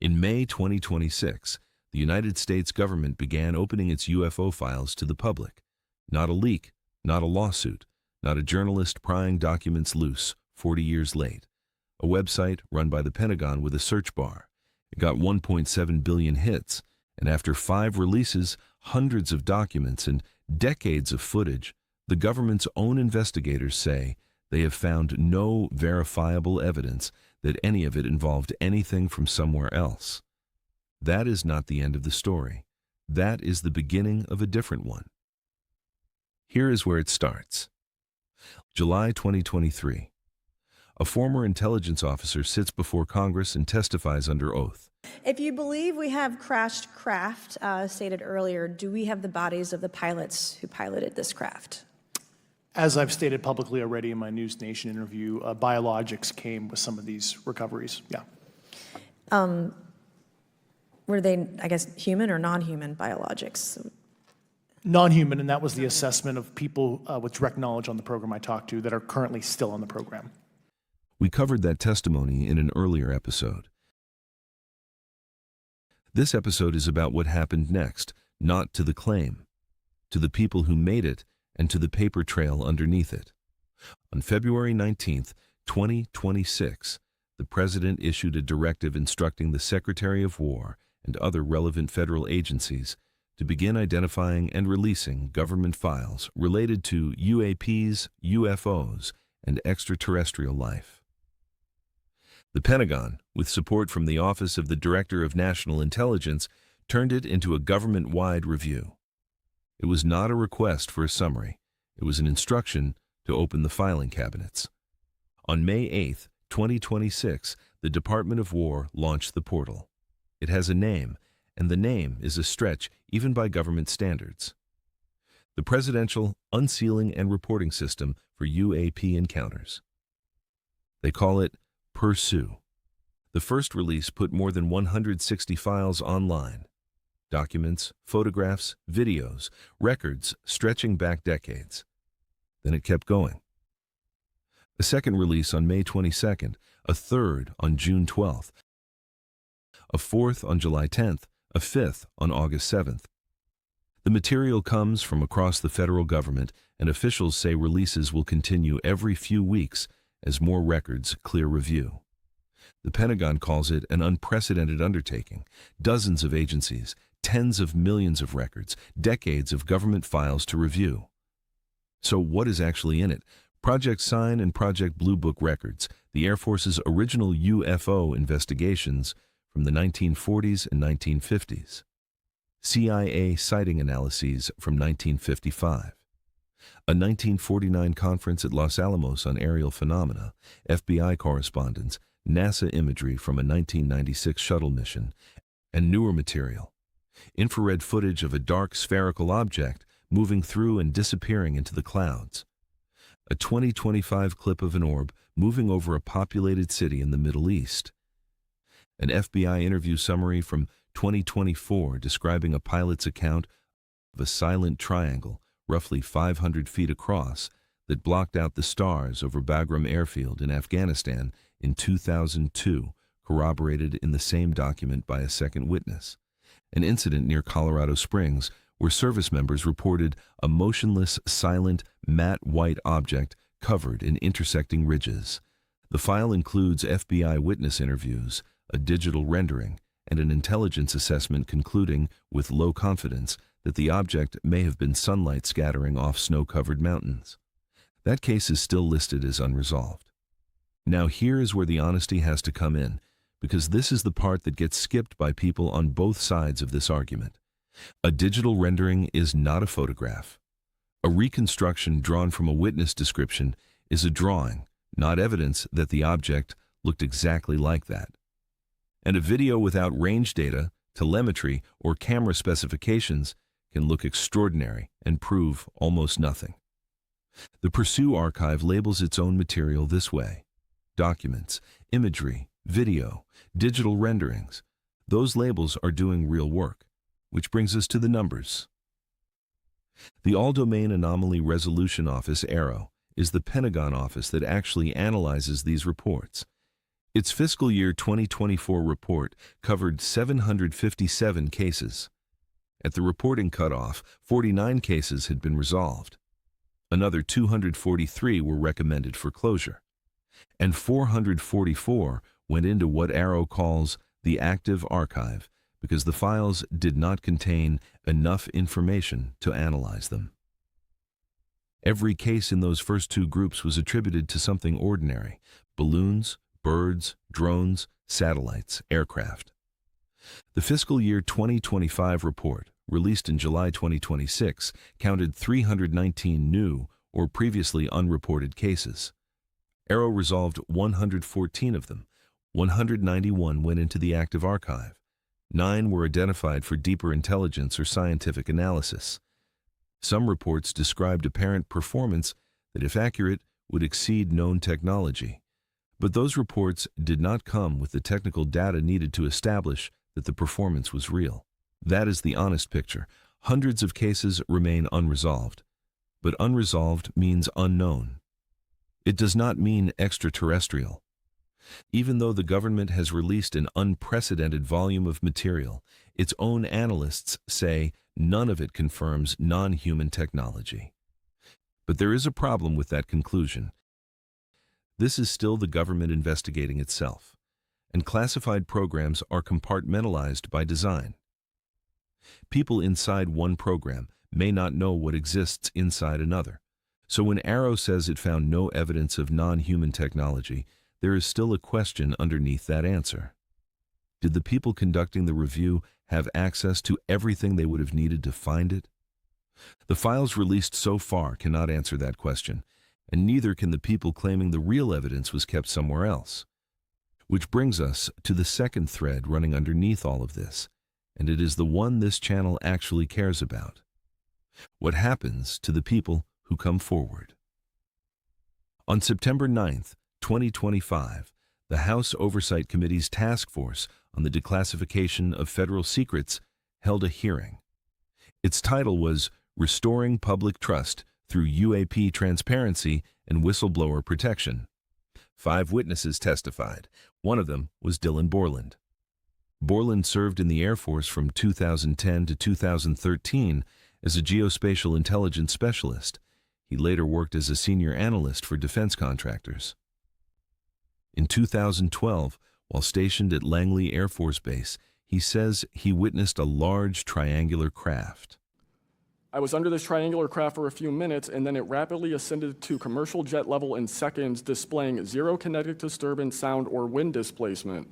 In May 2026, the United States government began opening its UFO files to the public. Not a leak, not a lawsuit, not a journalist prying documents loose 40 years late. A website run by the Pentagon with a search bar. It got 1.7 billion hits, and after 5 releases, hundreds of documents, and decades of footage, the government's own investigators say they have found no verifiable evidence that any of it involved anything from somewhere else. That is not the end of the story. That is the beginning of a different one. Here is where it starts. July 2023. A former intelligence officer sits before Congress and testifies under oath. If you believe we have crashed craft, stated earlier, do we have the bodies of the pilots who piloted this craft? As I've stated publicly already in my News Nation interview, biologics came with some of these recoveries, yeah. Were they, I guess, human or non-human biologics? Non-human, and that was the assessment of people with direct knowledge on the program I talked to that are currently still on the program. We covered that testimony in an earlier episode. This episode is about what happened next, not to the claim, to the people who made it and to the paper trail underneath it. On February 19, 2026, the President issued a directive instructing the Secretary of War and other relevant federal agencies to begin identifying and releasing government files related to UAPs, UFOs, and extraterrestrial life. The Pentagon, with support from the Office of the Director of National Intelligence, turned it into a government-wide review. It was not a request for a summary. It was an instruction to open the filing cabinets. On May 8, 2026, the Department of War launched the portal. It has a name, and the name is a stretch even by government standards. The Presidential Unsealing and Reporting System for UAP Encounters. They call it Pursue. The first release put more than 160 files online. Documents, photographs, videos, records stretching back decades. Then it kept going. A second release on May 22nd, a third on June 12th, a fourth on July 10th, a fifth on August 7th. The material comes from across the federal government, and officials say releases will continue every few weeks as more records clear review. The Pentagon calls it an unprecedented undertaking. Dozens of agencies, tens of millions of records, decades of government files to review. So what is actually in it? Project Sign and Project Blue Book records, the Air Force's original UFO investigations from the 1940s and 1950s. CIA sighting analyses from 1955. A 1949 conference at Los Alamos on aerial phenomena, FBI correspondence, NASA imagery from a 1996 shuttle mission, and newer material. Infrared footage of a dark spherical object moving through and disappearing into the clouds. A 2025 clip of an orb moving over a populated city in the Middle East. An FBI interview summary from 2024 describing a pilot's account of a silent triangle roughly 500 feet across that blocked out the stars over Bagram Airfield in Afghanistan in 2002, corroborated in the same document by a second witness. An incident near Colorado Springs where service members reported a motionless, silent, matte white object covered in intersecting ridges. The file includes FBI witness interviews, a digital rendering, and an intelligence assessment concluding, with low confidence, that the object may have been sunlight scattering off snow-covered mountains. That case is still listed as unresolved. Now here is where the honesty has to come in, because this is the part that gets skipped by people on both sides of this argument. A digital rendering is not a photograph. A reconstruction drawn from a witness description is a drawing, not evidence that the object looked exactly like that. And a video without range data, telemetry, or camera specifications can look extraordinary and prove almost nothing. The Pursue archive labels its own material this way: documents, imagery, video, digital renderings. Those labels are doing real work, which brings us to the numbers. The All-Domain Anomaly Resolution Office, AARO, is the Pentagon office that actually analyzes these reports. Its fiscal year 2024 report covered 757 cases. At the reporting cutoff, 49 cases had been resolved. Another 243 were recommended for closure. And 444 went into what Arrow calls the active archive because the files did not contain enough information to analyze them. Every case in those first two groups was attributed to something ordinary: balloons, birds, drones, satellites, aircraft. The fiscal year 2025 report, released in July 2026, counted 319 new or previously unreported cases. Arrow resolved 114 of them. 191 went into the active archive. 9 were identified for deeper intelligence or scientific analysis. Some reports described apparent performance that, if accurate, would exceed known technology. But those reports did not come with the technical data needed to establish that the performance was real. That is the honest picture. Hundreds of cases remain unresolved. But unresolved means unknown. It does not mean extraterrestrial. Even though the government has released an unprecedented volume of material, its own analysts say none of it confirms non-human technology. But there is a problem with that conclusion. This is still the government investigating itself, and classified programs are compartmentalized by design. People inside one program may not know what exists inside another. So when Arrow says it found no evidence of non-human technology, there is still a question underneath that answer. Did the people conducting the review have access to everything they would have needed to find it? The files released so far cannot answer that question, and neither can the people claiming the real evidence was kept somewhere else. Which brings us to the second thread running underneath all of this, and it is the one this channel actually cares about. What happens to the people who come forward? On September 9th, 2025, the House Oversight Committee's task force on the declassification of federal secrets held a hearing. Its title was Restoring Public Trust Through UAP Transparency and Whistleblower Protection. 5 witnesses testified. One of them was Dylan Borland. Borland served in the Air Force from 2010 to 2013 as a geospatial intelligence specialist. He later worked as a senior analyst for defense contractors. In 2012, while stationed at Langley Air Force Base, he says he witnessed a large triangular craft. I was under this triangular craft for a few minutes, and then it rapidly ascended to commercial jet level in seconds, displaying zero kinetic disturbance, sound, or wind displacement.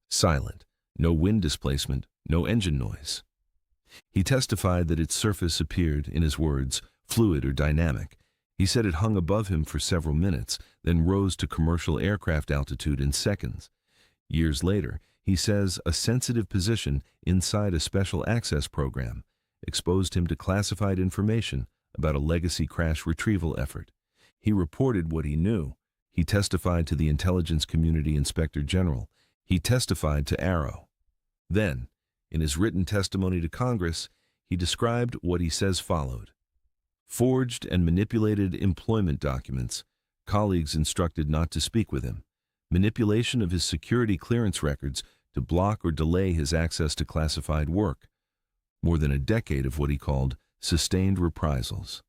Silent. No wind displacement, no engine noise. He testified that its surface appeared, in his words, fluid or dynamic. He said it hung above him for several minutes, then rose to commercial aircraft altitude in seconds. Years later, he says a sensitive position inside a special access program exposed him to classified information about a legacy crash retrieval effort. He reported what he knew. He testified to the Intelligence Community Inspector General. He testified to Arrow. Then, in his written testimony to Congress, he described what he says followed. Forged and manipulated employment documents, colleagues instructed not to speak with him, manipulation of his security clearance records to block or delay his access to classified work, more than a decade of what he called sustained reprisals.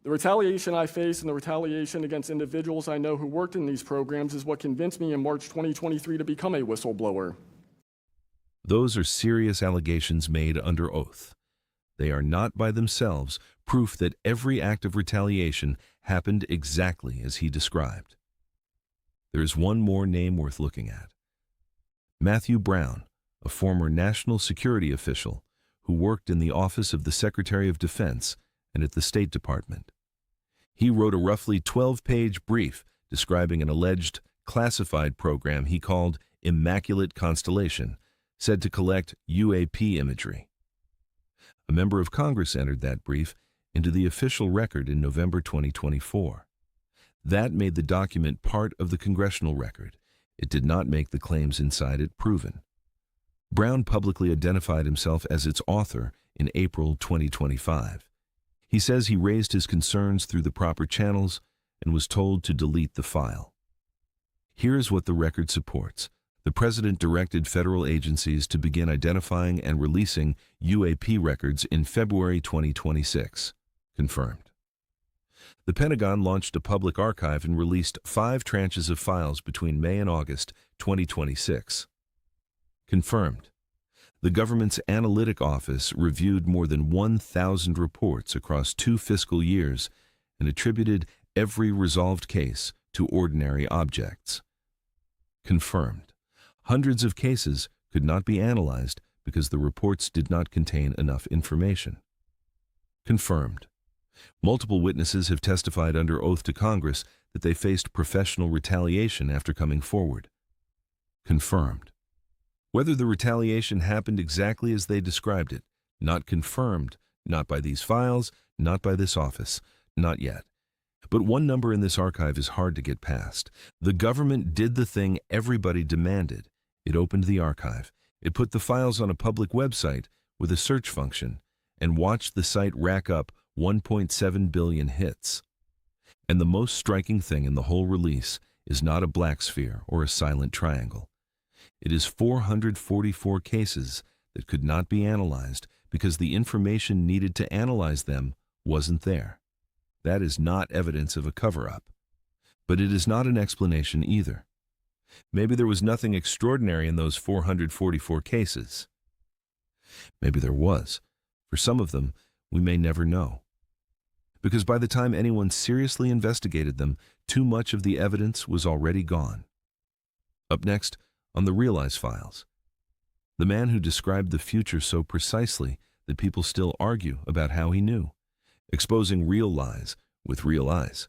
The retaliation I face and the retaliation against individuals I know who worked in these programs is what convinced me in March 2023 to become a whistleblower. Those are serious allegations made under oath. They are not by themselves proof that every act of retaliation happened exactly as he described. There is one more name worth looking at. Matthew Brown, a former national security official who worked in the Office of the Secretary of Defense and at the State Department. He wrote a roughly 12-page brief describing an alleged classified program he called Immaculate Constellation, said to collect UAP imagery. A member of Congress entered that brief into the official record in November 2024. That made the document part of the congressional record. It did not make the claims inside it proven. Brown publicly identified himself as its author in April 2025. He says he raised his concerns through the proper channels and was told to delete the file. Here's what the record supports. The President directed federal agencies to begin identifying and releasing UAP records in February 2026. Confirmed. The Pentagon launched a public archive and released 5 tranches of files between May and August 2026. Confirmed. The government's analytic office reviewed more than 1,000 reports across 2 fiscal years and attributed every resolved case to ordinary objects. Confirmed. Hundreds of cases could not be analyzed because the reports did not contain enough information. Confirmed. Multiple witnesses have testified under oath to Congress that they faced professional retaliation after coming forward. Confirmed. Whether the retaliation happened exactly as they described it, not confirmed, not by these files, not by this office, not yet. But one number in this archive is hard to get past. The government did the thing everybody demanded. It opened the archive. It put the files on a public website with a search function and watched the site rack up 1.7 billion hits. And the most striking thing in the whole release is not a black sphere or a silent triangle. It is 444 cases that could not be analyzed because the information needed to analyze them wasn't there. That is not evidence of a cover-up. But it is not an explanation either. Maybe there was nothing extraordinary in those 444 cases. Maybe there was. For some of them, we may never know. Because by the time anyone seriously investigated them, too much of the evidence was already gone. Up next, on the Realize files. The man who described the future so precisely that people still argue about how he knew. Exposing real lies with real eyes.